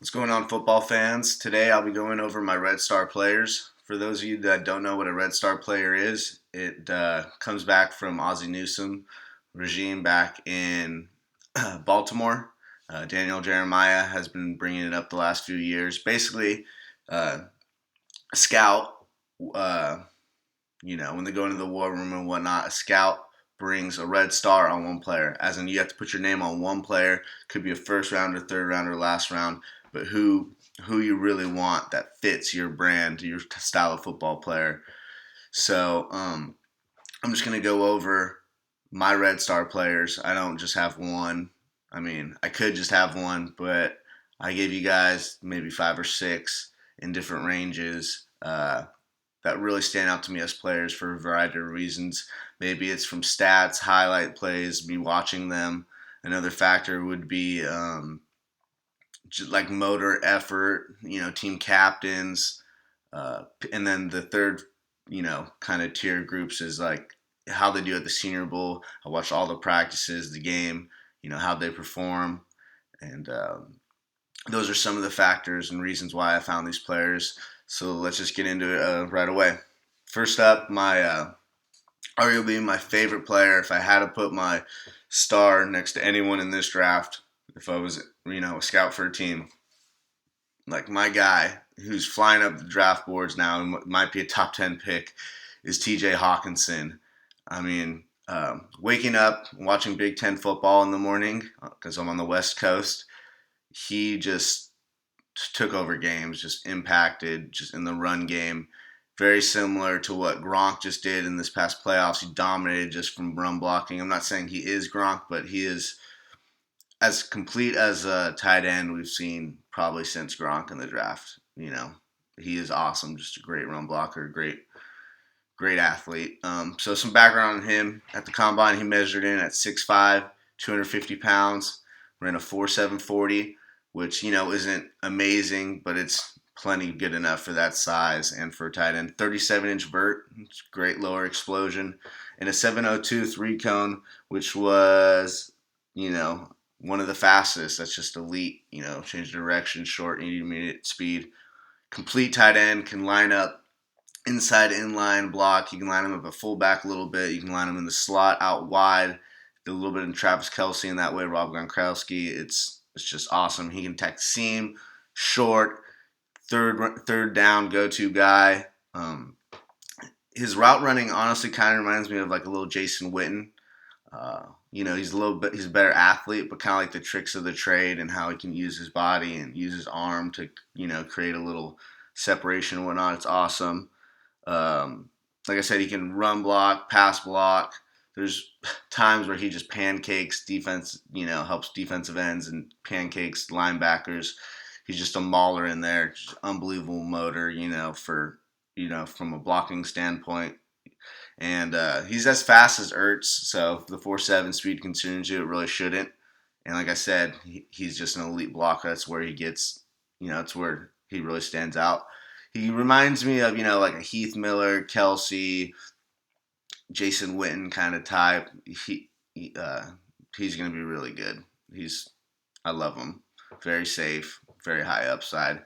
What's going on, football fans? Today I'll be going over my Red Star players. For those of you that don't know what a Red Star player is, it comes back from Ozzie Newsome regime back in Baltimore. Daniel Jeremiah has been bringing it up the last few years. Basically, a scout, uh, when they go into the war room and whatnot, a scout brings a red star on one player. As in, you have to put your name on one player. Could be a first rounder, third rounder, last round, but who you really want that fits your brand, your style of football player. So I'm just gonna go over my red star players. I don't just have one. I mean, I could just have one, but I gave you guys maybe five or six in different ranges. That really stand out to me as players for a variety of reasons. Maybe it's from stats, highlight plays, me watching them. Another factor would be just like motor effort, team captains. And then the third, kind of tier groups is like how they do at the Senior Bowl. I watch all the practices, the game, how they perform. And those are some of the factors and reasons why I found these players. So let's just get into it right away. First up, my arguably my favorite player. If I had to put my star next to anyone in this draft, if I was a scout for a team, like my guy who's flying up the draft boards now and might be a top 10 pick is T.J. Hawkinson. I mean, waking up watching Big Ten football in the morning because I'm on the West Coast, he just took over games, just impacted, just in the run game. Very similar to what Gronk just did in this past playoffs. He dominated just from run blocking. I'm not saying he is Gronk, but he is as complete as a tight end we've seen probably since Gronk in the draft. He is awesome, just a great run blocker, great athlete. So some background on him. At the combine, he measured in at 6'5", 250 pounds, ran a 4.7 40, which, isn't amazing, but it's plenty good enough for that size and for a tight end. 37-inch vert, great lower explosion, and a 7.02 3-cone, which was, one of the fastest. That's just elite, change direction, short, intermediate speed. Complete tight end, can line up inside inline block. You can line him up at fullback a little bit. You can line him in the slot out wide. A little bit in Travis Kelce in that way, Rob Gronkowski. It's just awesome. He can attack the seam, short, third down go-to guy. His route running honestly kind of reminds me of like a little Jason Witten. He's he's a better athlete, but kind of like the tricks of the trade and how he can use his body and use his arm to, create a little separation and whatnot. It's awesome. Like I said, he can run block, pass block. There's times where he just pancakes defense, helps defensive ends and pancakes linebackers. He's just a mauler in there. Just unbelievable motor, from a blocking standpoint. And he's as fast as Ertz, so if the 4.7 speed concerns you, it really shouldn't. And like I said, he's just an elite blocker. That's where he gets, that's where he really stands out. He reminds me of, like a Heath Miller, Kelce, Jason Witten kind of type. He's going to be really good. I love him. Very safe, very high upside.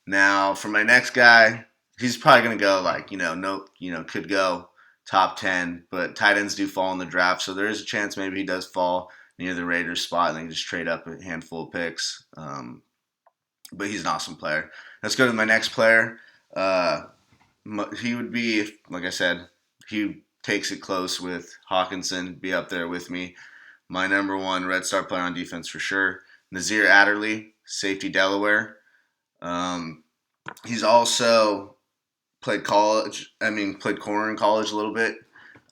Now, for my next guy, he's probably going to go could go top 10, but tight ends do fall in the draft, so there is a chance maybe he does fall near the Raiders spot and they can just trade up a handful of picks. But he's an awesome player. Let's go to my next player. He would be, like I said, he takes it close with Hawkinson, be up there with me. My number one Red Star player on defense for sure. Nazir Adderley, safety Delaware. He's also played corner in college a little bit.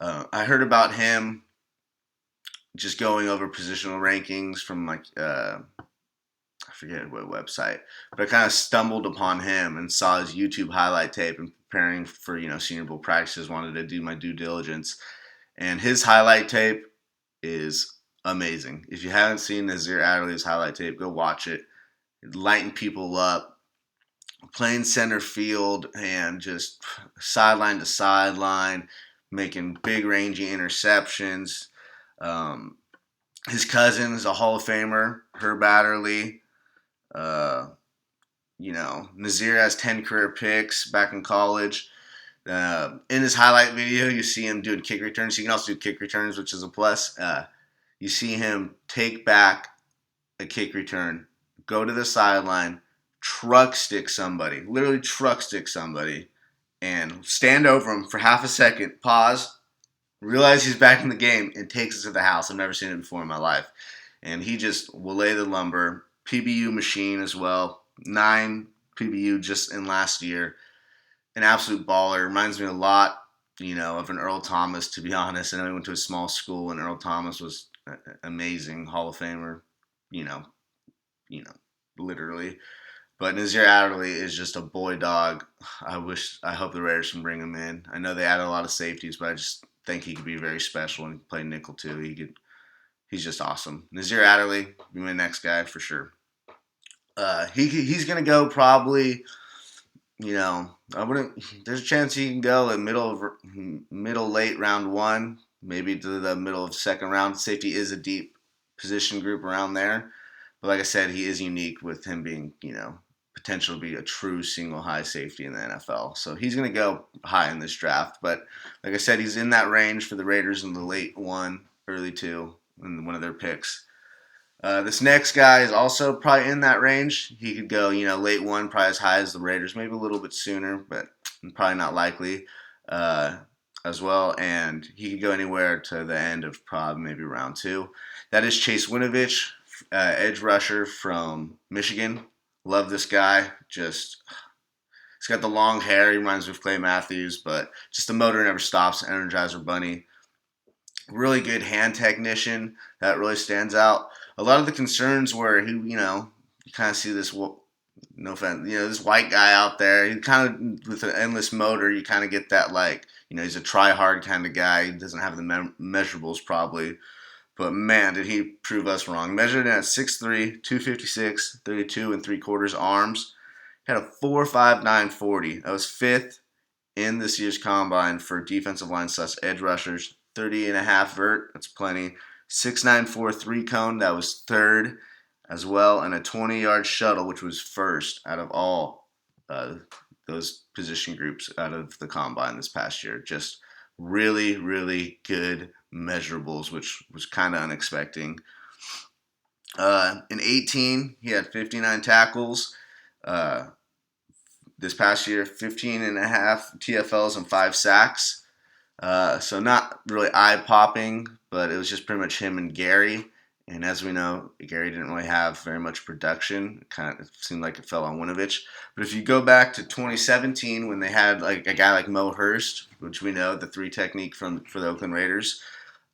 I heard about him just going over positional rankings from I forget what website, but I kind of stumbled upon him and saw his YouTube highlight tape and preparing for, Senior Bowl practices, wanted to do my due diligence. And his highlight tape is amazing. If you haven't seen Nazir Adderley's highlight tape, go watch it. Lighting people up, playing center field and just sideline to sideline, making big rangy interceptions. His cousin is a Hall of Famer, Herb Adderley. Nazir has 10 career picks back in college. In his highlight video, you see him doing kick returns. He can also do kick returns, which is a plus. You see him take back a kick return, go to the sideline, literally truck stick somebody, and stand over him for half a second, pause, realize he's back in the game, and takes it to the house. I've never seen it before in my life. And he just will lay the lumber. PBU machine as well. 9 PBU just in last year. An absolute baller. Reminds me a lot, of an Earl Thomas, to be honest. I know he went to a small school, and Earl Thomas was amazing, Hall of Famer, literally. But Nazir Adderley is just a boy dog. I hope the Raiders can bring him in. I know they added a lot of safeties, but I just think he could be very special and play nickel too. He's just awesome. Nazir Adderley, be my next guy for sure. He's gonna go probably. There's a chance he can go in middle late round 1, maybe to the middle of second round. Safety is a deep position group around there, but like I said, he is unique with him being potential to be a true single high safety in the NFL. So he's going to go high in this draft. But like I said, he's in that range for the Raiders in the late 1, early 2, in one of their picks. This next guy is also probably in that range. He could go, late 1, probably as high as the Raiders, maybe a little bit sooner, but probably not likely as well. And he could go anywhere to the end of probably maybe round 2. That is Chase Winovich, edge rusher from Michigan. Love this guy. He's got the long hair. He reminds me of Clay Matthews, but just the motor never stops. Energizer Bunny. Really good hand technician. That really stands out. A lot of the concerns were you kind of see this, no offense, this white guy out there. He kind of, with an endless motor, you kind of get that he's a try-hard kind of guy. He doesn't have the measurables probably. But man, did he prove us wrong. Measured in at 6'3", 256, 32 3/4 arms. Had a 4.59 40. That was 5th in this year's combine for defensive line / edge rushers. 30.5 vert. That's plenty. 6.94 3-cone. That was 3rd as well. And a 20-yard shuttle, which was 1st out of all those position groups out of the combine this past year. Just really, really good measurables, which was kind of unexpected. In 18, he had 59 tackles. This past year, 15.5 TFLs and 5 sacks. So not really eye-popping, but it was just pretty much him and Gary. And as we know, Gary didn't really have very much production. It kind of seemed like it fell on Winovich. But if you go back to 2017, when they had a guy like Mo Hurst, which we know, the 3 technique for the Oakland Raiders,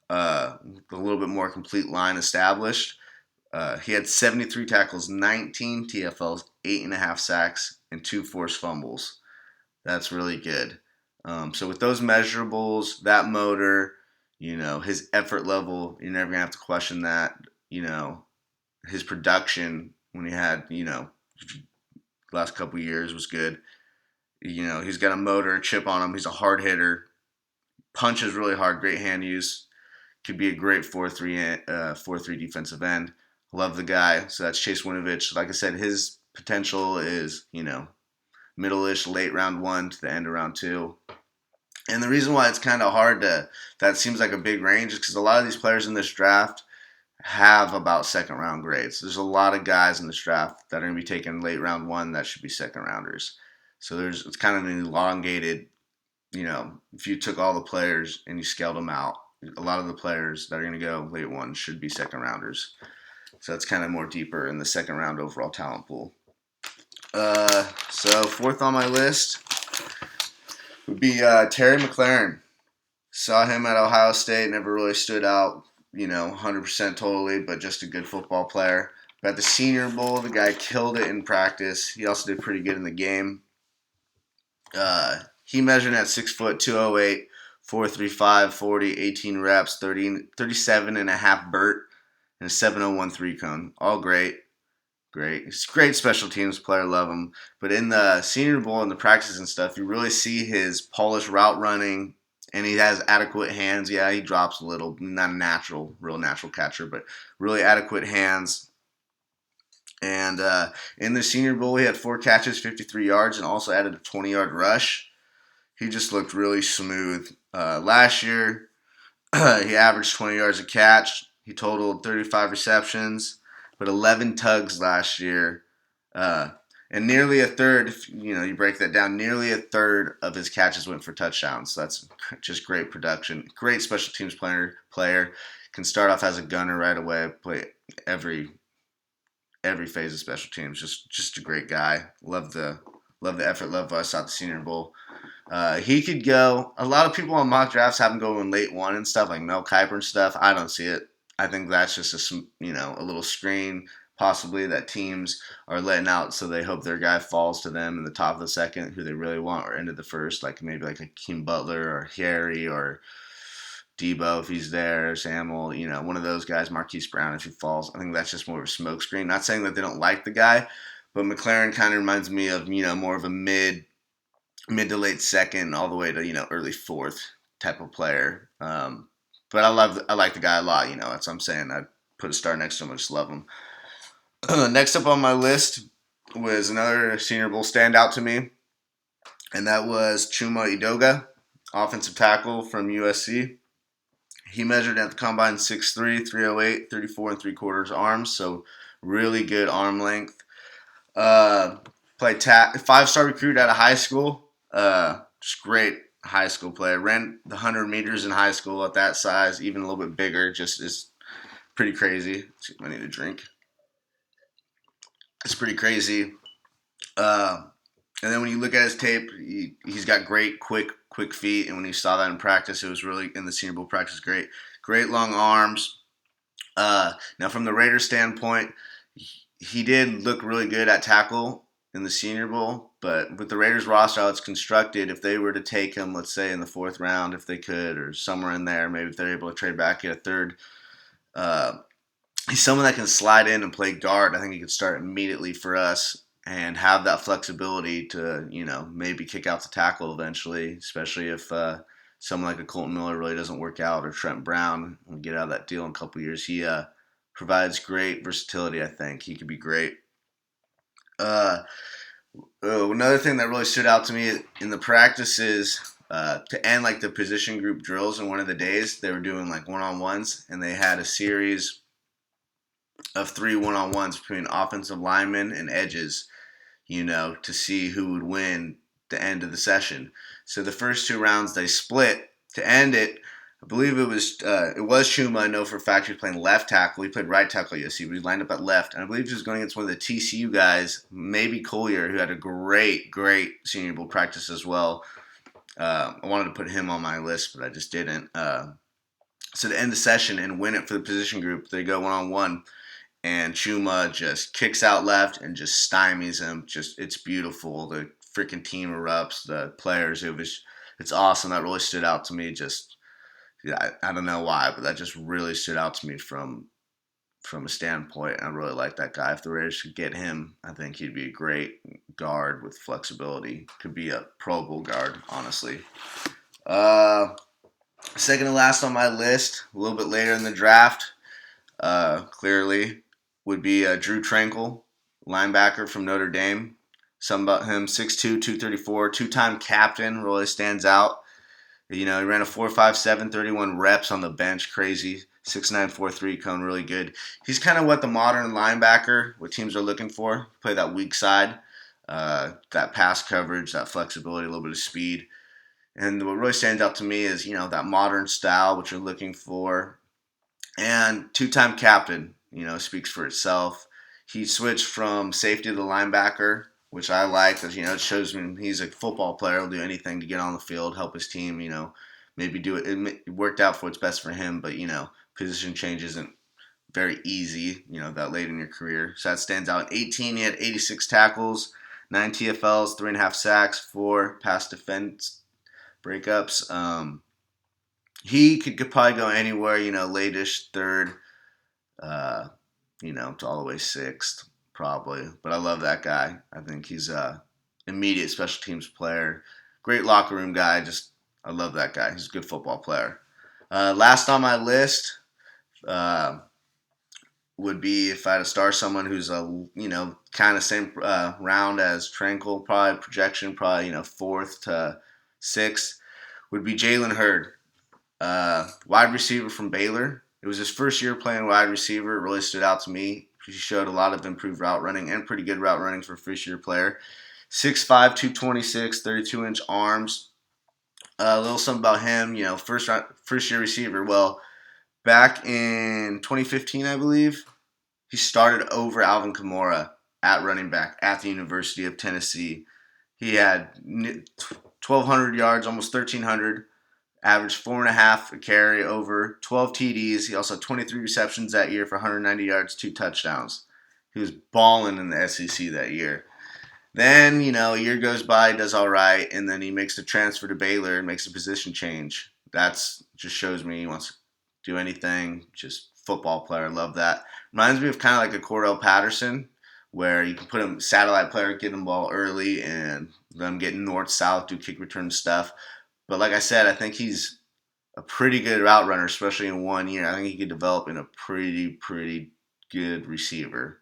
a little bit more complete line established. He had 73 tackles, 19 TFLs, 8.5 sacks, and 2 forced fumbles. That's really good. So with those measurables, that motor, his effort level, you're never going to have to question that. His production when he had, last couple years was good. He's got a motor, chip on him. He's a hard hitter. Punches really hard, great hand use. Could be a great 4-3 defensive end. Love the guy. So that's Chase Winovich. Like I said, his potential is, middle-ish, late round 1 to the end of round 2. And the reason why it's kind of hard that seems like a big range is because a lot of these players in this draft have about second-round grades. There's a lot of guys in this draft that are going to be taken late round 1 that should be second-rounders. So it's kind of an elongated, if you took all the players and you scaled them out, a lot of the players that are going to go late 1 should be second-rounders. So that's kind of more deeper in the second-round overall talent pool. So 4th on my list would be Terry McLaurin. Saw him at Ohio State, never really stood out, 100% totally, but just a good football player. But at the Senior Bowl, the guy killed it in practice. He also did pretty good in the game. He measured at 6 foot, 208, 4.35, 40, 18 reps, 37.5 vert, and a 7.01 3-cone. All great. Great. He's a great special teams player. Love him. But in the Senior Bowl and the practices and stuff, you really see his polished route running, and he has adequate hands. Yeah, he drops a little. Not a real natural catcher, but really adequate hands. And in the Senior Bowl, he had 4 catches, 53 yards, and also added a 20-yard rush. He just looked really smooth. Last year, he averaged 20 yards a catch. He totaled 35 receptions, but 11 tugs last year. Uh, and nearly a third, if you break that down, nearly a third of his catches went for touchdowns. So that's just great production. Great special teams player. Can start off as a gunner right away. Play every phase of special teams. Just a great guy. Love the effort. Love us at the Senior Bowl. He could go. A lot of people on mock drafts have him go in late one and stuff, like Mel Kiper and stuff. I don't see it. I think that's just a little screen possibly that teams are letting out, so they hope their guy falls to them in the top of the second, who they really want, or into the first, like maybe like a Keem Butler or Harry or Debo if he's there, Samuel, one of those guys, Marquise Brown if he falls. I think that's just more of a smokescreen. Not saying that they don't like the guy, but McLaren kind of reminds me of more of a mid to late second, all the way to early fourth type of player. But I like the guy a lot. That's what I'm saying. I put a star next to him. I just love him. Next up on my list was another Senior Bowl standout to me, and that was Chuma Edoga, offensive tackle from USC. He measured at the combine 6'3", 308, 34 3/4 arms, so really good arm length. Played 5-star recruit out of high school. Just great high school player. Ran the 100 meters in high school at that size, even a little bit bigger. Just is pretty crazy. I need a drink. It's pretty crazy. And then when you look at his tape, he's got great, quick feet. And when you saw that in practice, it was really in the Senior Bowl practice. Great long arms. Now, from the Raiders' standpoint, he did look really good at tackle in the Senior Bowl, but with the Raiders roster how it's constructed, if they were to take him, let's say in the 4th round, if they could, or somewhere in there, maybe if they're able to trade back at a third, he's someone that can slide in and play guard. I think he could start immediately for us and have that flexibility to, maybe kick out the tackle eventually, especially if someone like a Colton Miller really doesn't work out, or Trent Brown will get out of that deal in a couple years. He provides great versatility, I think. He could be great. Another thing that really stood out to me in the practices, to end like the position group drills in one of the days, they were doing like one-on-ones, and they had a series of 3 one-on-ones between offensive linemen and edges, to see who would win the end of the session. So the first 2 rounds they split. To end it, I believe it was Chuma. I know for a fact he was playing left tackle. He played right tackle at USC, but he lined up at left. And I believe he was going against one of the TCU guys, maybe Collier, who had a great Senior Bowl practice as well. I wanted to put him on my list, but I just didn't. So to end the session and win it for the position group, they go one-on-one. And Chuma just kicks out left and just stymies him. It's beautiful. The freaking team erupts. The players, it's awesome. That really stood out to me. I don't know why, but that just really stood out to me from a standpoint. I really like that guy. If the Raiders could get him, I think he'd be a great guard with flexibility. Could be a Pro Bowl guard, honestly. Second to last on my list, a little bit later in the draft, clearly, would be Drew Tranquil, linebacker from Notre Dame. Something about him, 6'2", 234, 2-time captain, really stands out. He ran a 4.57, 31 reps on the bench, crazy. 6'9", 4'3", coming really good. He's kind of what the modern linebacker, what teams are looking for. Play that weak side, that pass coverage, that flexibility, a little bit of speed. And what really stands out to me is, that modern style, which you're looking for. And 2-time captain, speaks for itself. He switched from safety to linebacker, which I like because, it shows me he's a football player. He'll do anything to get on the field, help his team, maybe do it. It worked out for what's best for him, but, position change isn't very easy, that late in your career. So that stands out. In 18, he had 86 tackles, 9 TFLs, 3.5 sacks, 4 pass defense breakups. He could probably go anywhere, late-ish third, to all the way 6th, probably. But I love that guy. I think he's a immediate special teams player. Great locker room guy. I love that guy. He's a good football player. Last on my list would be if I had to star someone who's a kind of same round as Tranquil, probably projection, probably fourth to sixth, would be Jalen Hurd, wide receiver from Baylor. It was his first year playing wide receiver. It really stood out to me. He showed a lot of improved route running and pretty good route running for a first year player. 6'5", 226, 32-inch arms. A little something about him, first year receiver. Well, back in 2015, I believe, he started over Alvin Kamara at running back at the University of Tennessee. He had 1,200 yards, almost 1,300, averaged 4.5 a carry, over 12 TDs. He also had 23 receptions that year for 190 yards, 2 touchdowns. He was balling in the SEC that year. Then, a year goes by, does all right, and then he makes the transfer to Baylor and makes a position change. That's just shows me he wants to do anything. Just football player. Love that. Reminds me of kind of like a Cordell Patterson, where you can put him satellite player, get him ball early, and them getting north-south, do kick return stuff. But like I said, I think he's a pretty good route runner, especially in 1 year. I think he could develop in a pretty good receiver.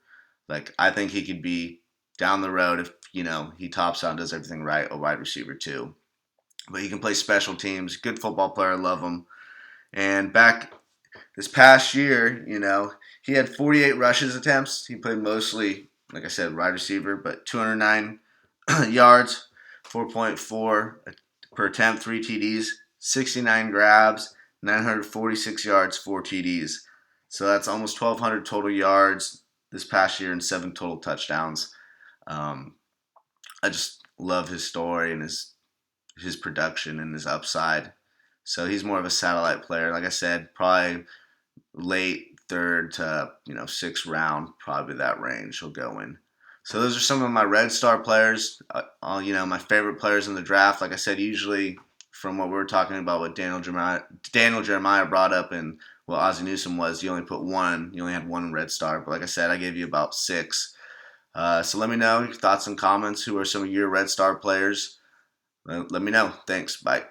Like, I think he could be down the road if, he tops out and does everything right, a wide receiver too. But he can play special teams. Good football player, love him. And back this past year, he had 48 rushes attempts. He played mostly, like I said, wide receiver, but 209 yards, 4.4 per attempt, 3 TDs, 69 grabs, 946 yards, 4 TDs. So that's almost 1,200 total yards this past year and 7 total touchdowns. I just love his story and his production and his upside. So he's more of a satellite player. Like I said, probably late third to sixth round, probably that range he'll go in. So those are some of my Red Star players. My favorite players in the draft. Like I said, usually from what we were talking about, what Daniel Jeremiah brought up, and what Ozzie Newsome was, you only put one. You only had one Red Star. But like I said, I gave you about 6. So let me know your thoughts and comments. Who are some of your Red Star players? Let me know. Thanks. Bye.